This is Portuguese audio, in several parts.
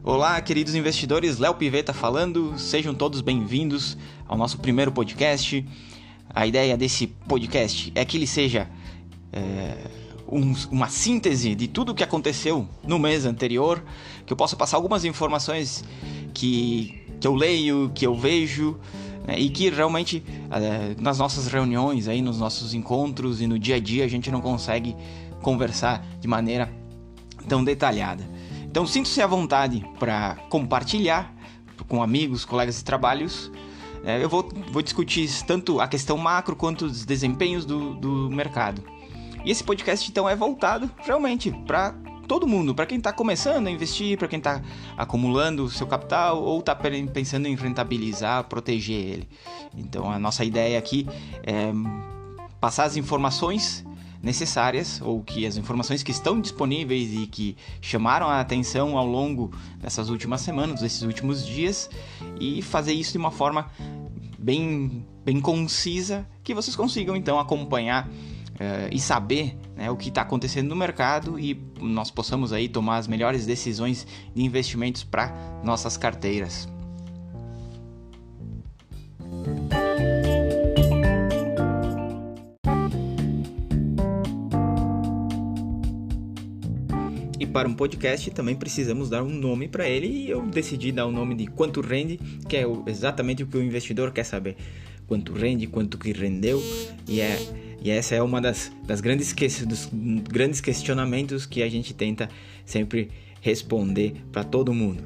Olá, queridos investidores, Léo Pivetta falando, sejam todos bem-vindos ao nosso primeiro podcast. A ideia desse podcast é que ele seja uma síntese de tudo o que aconteceu no mês anterior, que eu possa passar algumas informações que eu leio, que eu vejo, né, e que realmente nas nossas reuniões, aí, nos nossos encontros e no dia a dia a gente não consegue conversar de maneira tão detalhada. Então sinta-se à vontade para compartilhar com amigos, colegas de trabalhos. Eu vou discutir tanto a questão macro quanto os desempenhos do mercado. E esse podcast então é voltado realmente para todo mundo, para quem está começando a investir, para quem está acumulando seu capital ou está pensando em rentabilizar, proteger ele. Então a nossa ideia aqui é passar as informações necessárias, ou que as informações que estão disponíveis e que chamaram a atenção ao longo dessas últimas semanas, desses últimos dias, e fazer isso de uma forma bem concisa, que vocês consigam então acompanhar e saber, né, o que está acontecendo no mercado e nós possamos aí tomar as melhores decisões de investimentos para nossas carteiras. E para um podcast também precisamos dar um nome para ele, e eu decidi dar o nome de Quanto Rende, que é exatamente o que o investidor quer saber. Quanto rende, quanto que rendeu, e essa é uma dos grandes questionamentos que a gente tenta sempre responder para todo mundo.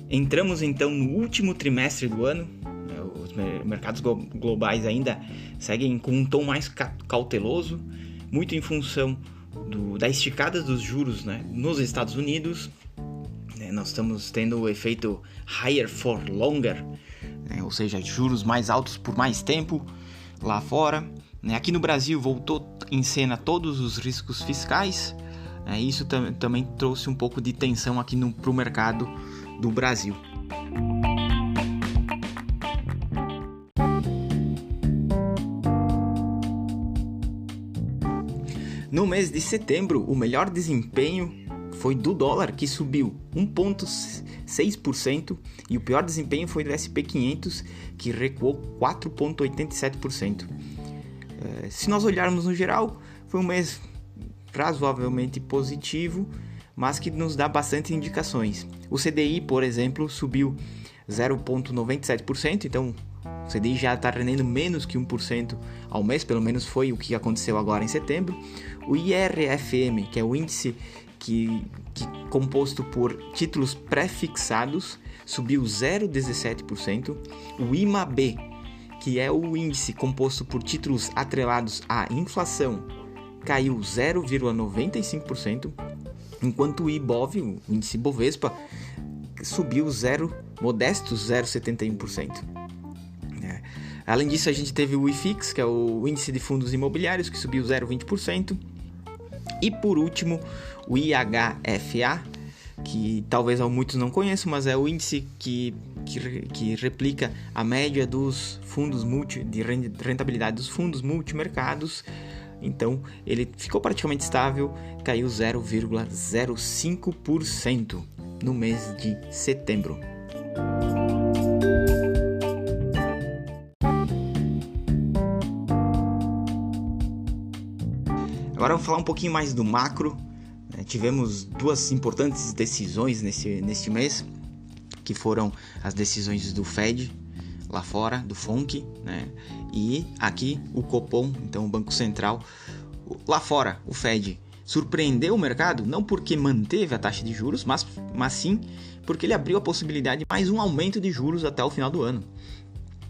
Entramos então no último trimestre do ano. Os mercados globais ainda seguem com um tom mais cauteloso, muito em função da esticada dos juros, né, nos Estados Unidos. Nós estamos tendo o efeito higher for longer, né, ou seja, juros mais altos por mais tempo lá fora. Aqui no Brasil voltou em cena todos os riscos fiscais. Isso também trouxe um pouco de tensão aqui para o mercado do Brasil. No mês de setembro, o melhor desempenho foi do dólar, que subiu 1,6%, e o pior desempenho foi do S&P 500, que recuou 4,87%. Se nós olharmos no geral, foi um mês razoavelmente positivo, mas que nos dá bastante indicações. O CDI, por exemplo, subiu 0,97%, então o CDI já está rendendo menos que 1% ao mês, pelo menos foi o que aconteceu agora em setembro. O IRFM, que é o índice que composto por títulos pré-fixados, subiu 0,17%. O IMAB, que é o índice composto por títulos atrelados à inflação, caiu 0,95%, enquanto o IBOV, o índice Bovespa, subiu modestos 0,71%. Além disso, a gente teve o IFIX, que é o índice de fundos imobiliários, que subiu 0,20%. E por último, o IHFA, que talvez muitos não conheçam, mas é o índice que replica a média dos fundos de rentabilidade dos fundos multimercados. Então, ele ficou praticamente estável, caiu 0,05% no mês de setembro. Agora vamos falar um pouquinho mais do macro. Tivemos duas importantes decisões neste mês, que foram as decisões do Fed lá fora, do FONC, né? E aqui o Copom, então o Banco Central. Lá fora, o Fed surpreendeu o mercado, não porque manteve a taxa de juros, mas sim porque ele abriu a possibilidade de mais um aumento de juros até o final do ano.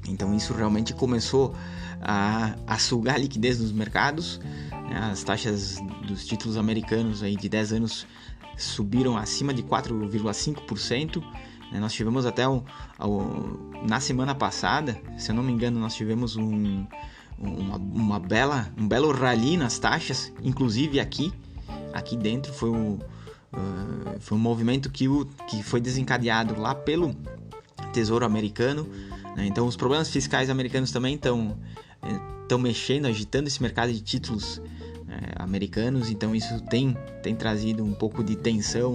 Então isso realmente começou a sugar a liquidez dos mercados. As taxas dos títulos americanos aí de 10 anos subiram acima de 4,5%. Nós tivemos até na semana passada, se eu não me engano, nós tivemos um belo rally nas taxas, inclusive aqui dentro foi um movimento que foi desencadeado lá pelo Tesouro americano. Então os problemas fiscais americanos também estão estão mexendo, agitando esse mercado de títulos americanos, então isso tem trazido um pouco de tensão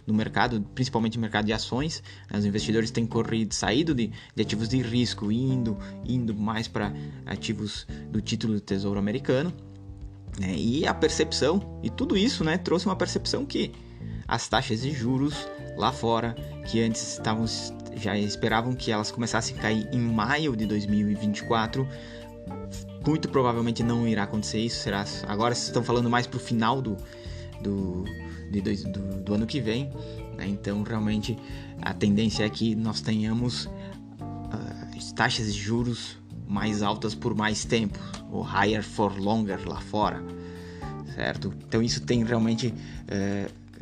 no mercado, principalmente no mercado de ações. Os investidores têm saído de ativos de risco, indo mais para ativos do título do Tesouro Americano, né? E a percepção, e tudo isso, né, trouxe uma percepção que as taxas de juros lá fora, que antes já esperavam que elas começassem a cair em maio de 2024, muito provavelmente não irá acontecer isso. Agora vocês estão falando mais para o final do ano que vem, né? Então realmente a tendência é que nós tenhamos taxas de juros mais altas por mais tempo, ou higher for longer lá fora, certo? Então isso tem realmente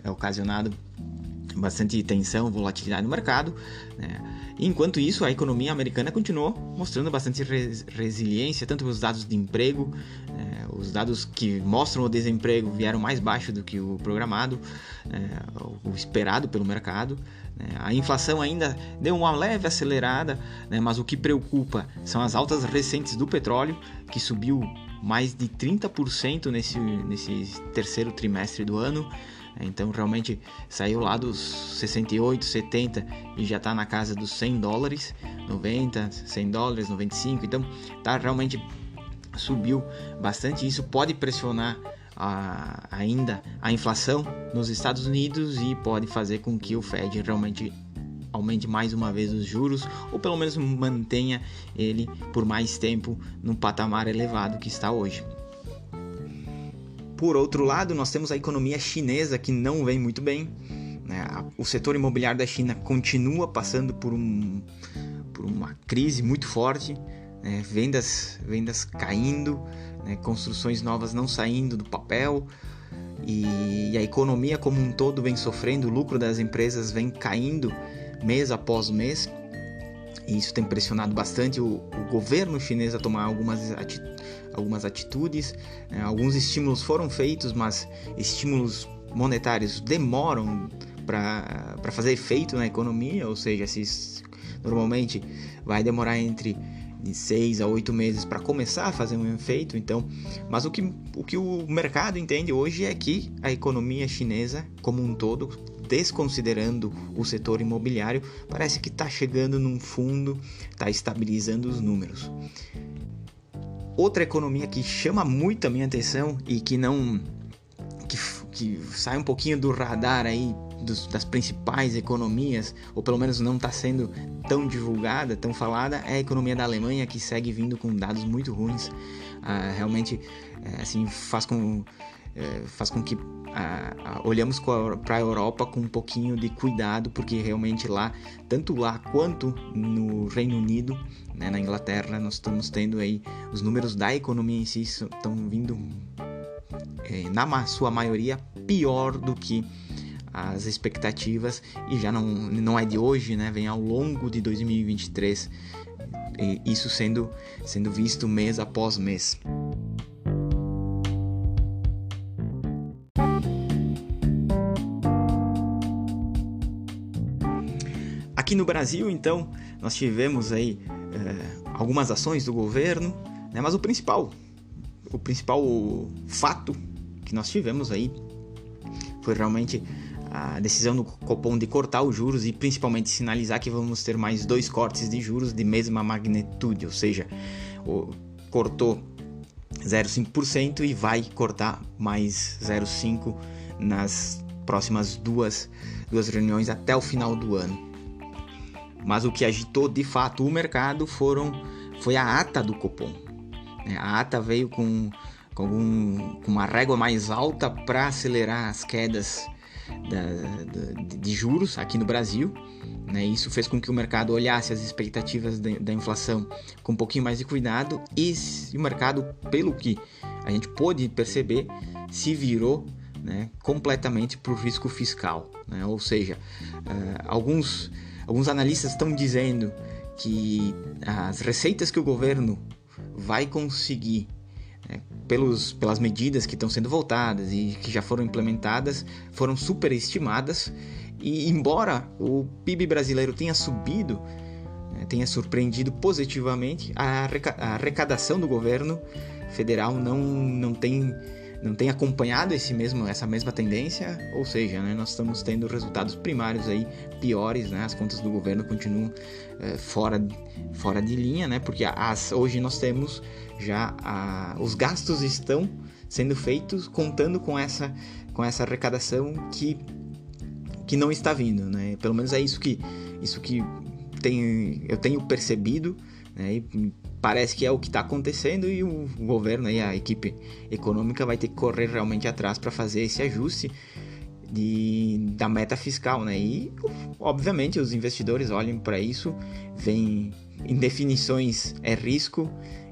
ocasionado bastante tensão, volatilidade no mercado, né? Enquanto isso, a economia americana continuou mostrando bastante resiliência, tanto os dados de emprego, os dados que mostram o desemprego vieram mais baixo do que o programado, o esperado pelo mercado. A inflação ainda deu uma leve acelerada, mas o que preocupa são as altas recentes do petróleo, que subiu mais de 30% nesse terceiro trimestre do ano. Então realmente saiu lá dos 68, 70 e já está na casa dos $100, 90, $100, 95. Então realmente subiu bastante. Isso pode pressionar ainda a inflação nos Estados Unidos e pode fazer com que o Fed realmente aumente mais uma vez os juros, ou pelo menos mantenha ele por mais tempo no patamar elevado que está hoje. Por outro lado, nós temos a economia chinesa, que não vem muito bem, né? O setor imobiliário da China continua passando por uma crise muito forte, né? Vendas caindo, né? Construções novas não saindo do papel, e a economia como um todo vem sofrendo. O lucro das empresas vem caindo mês após mês, e isso tem pressionado bastante o governo chinês a tomar algumas atitudes. Alguns estímulos foram feitos, mas estímulos monetários demoram para fazer efeito na economia, ou seja, normalmente vai demorar entre de 6 a 8 meses para começar a fazer um efeito. Então, mas o que o mercado entende hoje é que a economia chinesa como um todo, desconsiderando o setor imobiliário, parece que está chegando num fundo, está estabilizando os números. Outra economia que chama muito a minha atenção e que sai um pouquinho do radar aí das principais economias, ou pelo menos não está sendo tão divulgada, tão falada, é a economia da Alemanha, que segue vindo com dados muito ruins. Realmente assim, faz com que olhamos para a Europa com um pouquinho de cuidado, porque realmente tanto lá quanto no Reino Unido, né, na Inglaterra, nós estamos tendo aí os números da economia em si estão vindo, na sua maioria, pior do que as expectativas, e já não é de hoje, né, vem ao longo de 2023, isso sendo visto mês após mês. Aqui no Brasil, então, nós tivemos aí algumas ações do governo, né, mas o principal fato que nós tivemos aí foi realmente a decisão do Copom de cortar os juros, e principalmente sinalizar que vamos ter mais 2 cortes de juros de mesma magnitude, ou seja, cortou 0,5% e vai cortar mais 0,5% nas próximas duas reuniões até o final do ano. Mas o que agitou de fato o mercado foi a ata do Copom. A ata veio com uma régua mais alta para acelerar as quedas de juros aqui no Brasil, né? Isso fez com que o mercado olhasse as expectativas da inflação com um pouquinho mais de cuidado, e o mercado, pelo que a gente pôde perceber, se virou, né, completamente para o risco fiscal, né? Ou seja, alguns analistas estão dizendo que as receitas que o governo vai conseguir, né, pelas medidas que estão sendo votadas e que já foram implementadas, foram superestimadas, e embora o PIB brasileiro tenha subido tenha surpreendido positivamente. A arrecadação do governo federal não tem acompanhado essa mesma tendência, ou seja, né, nós estamos tendo resultados primários aí piores, né, as contas do governo continuam fora de linha, né, porque hoje nós temos já os gastos estão sendo feitos contando com essa arrecadação que não está vindo, né, pelo menos é isso que eu tenho percebido, né, e parece que é o que está acontecendo, e o governo e a equipe econômica vai ter que correr realmente atrás para fazer esse ajuste da meta fiscal, né? E, obviamente, os investidores olham para isso, veem indefinições é risco,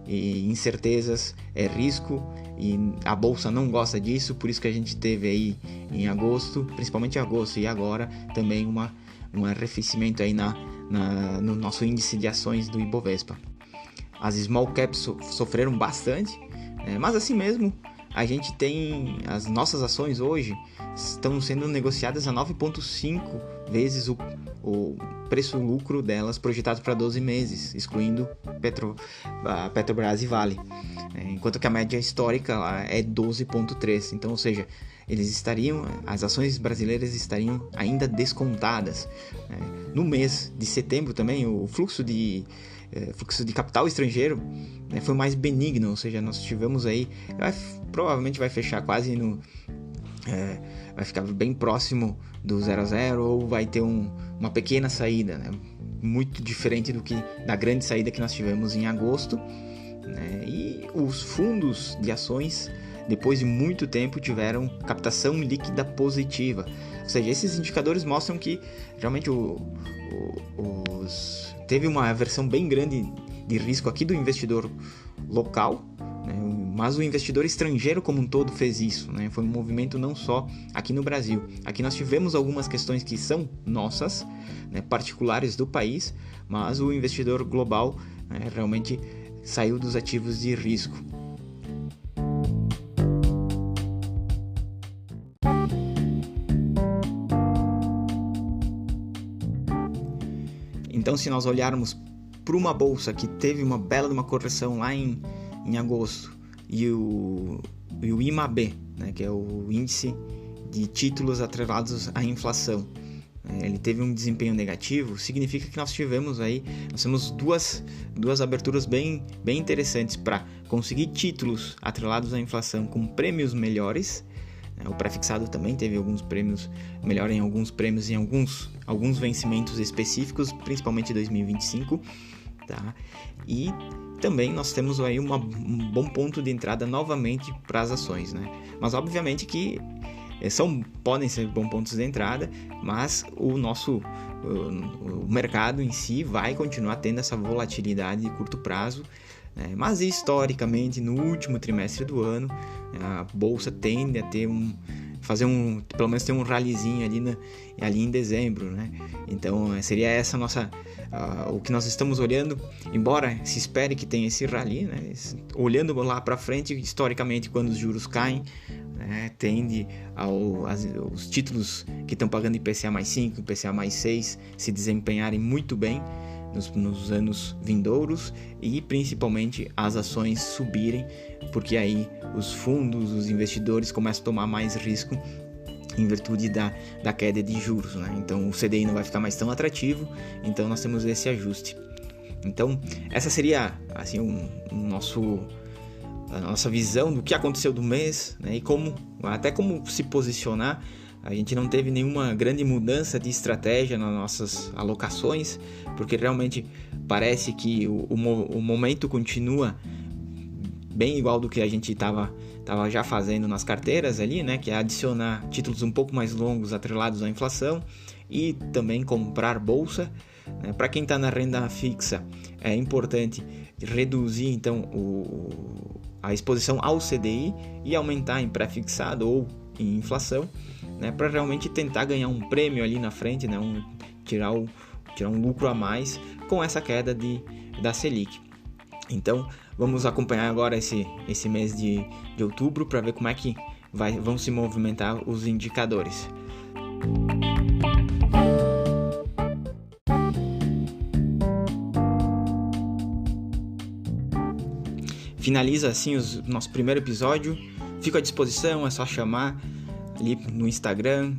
e incertezas é risco, e a bolsa não gosta disso, por isso que a gente teve aí em agosto, principalmente em agosto e agora, também um arrefecimento aí no nosso índice de ações do Ibovespa. As small caps sofreram bastante, mas assim mesmo a gente tem as nossas ações hoje estão sendo negociadas a 9,5 vezes o preço-lucro delas projetado para 12 meses, excluindo a Petrobras e Vale, enquanto que a média histórica lá é 12,3. Então, ou seja, as ações brasileiras estariam ainda descontadas. No mês de setembro também, o fluxo de capital estrangeiro, né, foi mais benigno, ou seja, nós tivemos aí, provavelmente vai fechar quase vai ficar bem próximo do 0,0 ou vai ter uma pequena saída, né, muito diferente da grande saída que nós tivemos em agosto, né, e os fundos de ações, depois de muito tempo, tiveram captação líquida positiva, ou seja, esses indicadores mostram que realmente teve uma aversão bem grande de risco aqui do investidor local, né, mas o investidor estrangeiro como um todo fez isso, né, foi um movimento não só aqui no Brasil. Aqui nós tivemos algumas questões que são nossas, né, particulares do país, mas o investidor global, né, realmente saiu dos ativos de risco. Então, se nós olharmos para uma bolsa que teve uma bela de uma correção lá em agosto, e o IMAB, né, que é o índice de títulos atrelados à inflação, ele teve um desempenho negativo, significa que nós temos duas aberturas bem interessantes para conseguir títulos atrelados à inflação com prêmios melhores. O pré-fixado também teve alguns prêmios, melhor em alguns prêmios em alguns vencimentos específicos, principalmente 2025, tá? E também nós temos aí um bom ponto de entrada novamente para as ações, né? Mas obviamente que podem ser bons pontos de entrada, mas o mercado em si vai continuar tendo essa volatilidade de curto prazo, né? Mas historicamente, no último trimestre do ano, a bolsa tende a pelo menos ter um rallyzinho ali em dezembro, né? Então seria essa o que nós estamos olhando, embora se espere que tenha esse rally, né? Olhando lá para frente, historicamente, quando os juros caem, né, tende os títulos que estão pagando IPCA mais 5, IPCA mais 6 se desempenharem muito bem nos anos vindouros, e principalmente as ações subirem, porque aí os fundos, os investidores começam a tomar mais risco em virtude da queda de juros, né? Então o CDI não vai ficar mais tão atrativo, então nós temos esse ajuste. Então essa seria assim a nossa visão do que aconteceu do mês, né? E como se posicionar. A gente não teve nenhuma grande mudança de estratégia nas nossas alocações, porque realmente parece que o momento continua bem igual do que a gente estava já fazendo nas carteiras ali, né? Que é adicionar títulos um pouco mais longos atrelados à inflação e também comprar bolsa, né? Para quem está na renda fixa, é importante reduzir então a exposição ao CDI e aumentar em pré-fixado ou em inflação, né, para realmente tentar ganhar um prêmio ali na frente, né, tirar um lucro a mais com essa queda da Selic. Então vamos acompanhar agora esse mês de outubro para ver como é que vão se movimentar os indicadores. finaliza assim o nosso primeiro episódio. Fico à disposição, é só chamar ali no Instagram,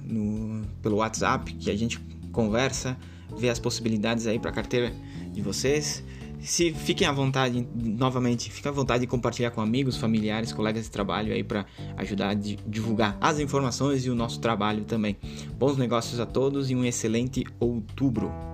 pelo WhatsApp, que a gente conversa, vê as possibilidades aí para a carteira de vocês. Fiquem à vontade, novamente, fiquem à vontade de compartilhar com amigos, familiares, colegas de trabalho aí para ajudar a divulgar as informações e o nosso trabalho também. Bons negócios a todos e um excelente outubro!